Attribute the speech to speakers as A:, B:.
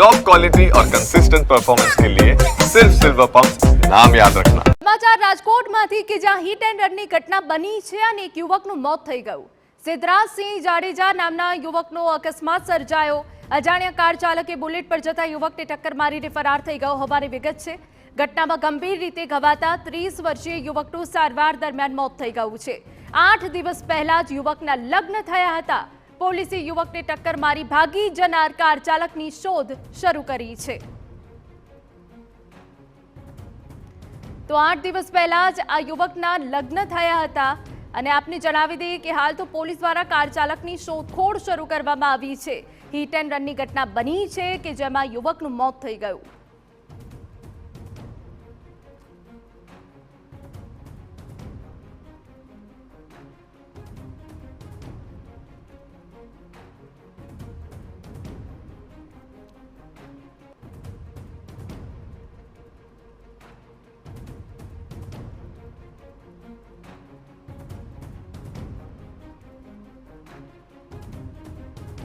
A: Top quality और consistent performance के लिए सिर्फ सिल्वर पंप नाम याद रखना।
B: સમાચાર રાજકોટમાંથી કે જ્યાં હિટ એન્ડ રનની ઘટના બની છે અને એક યુવકનું મોત થઈ ગયું। સિદ્ધરાજસિંહ જાડેજા નામના યુવકનો અકસ્માત સર્જાયો। અજાણ્યા કાર ચાલકે બુલેટ પર જતા યુવકને ટક્કર મારીને ફરાર થઈ ગયો હોવાની વિગત છે। ઘટનામાં ગંભીર રીતે ઘવાતા 30 વર્ષીય યુવકનું સારવાર દરમિયાન મોત થઈ ગયું છે। 8 દિવસ પહેલા જ યુવકના લગ્ન થયા હતા। પોલીસે યુવકને ટક્કર મારી ભાગી જનાર કાર ચાલકની શોધ શરૂ કરી છે। તો 8 દિવસ પહેલા જ આ યુવકના લગ્ન થયા હતા અને આપને જણાવી દઈએ કે હાલ તો પોલીસ દ્વારા કાર ચાલકની શોધખોળ શરૂ કરવામાં આવી છે। હિટ એન્ડ રનની ઘટના બની છે કે જેમાં યુવકનું મોત થઈ ગયું।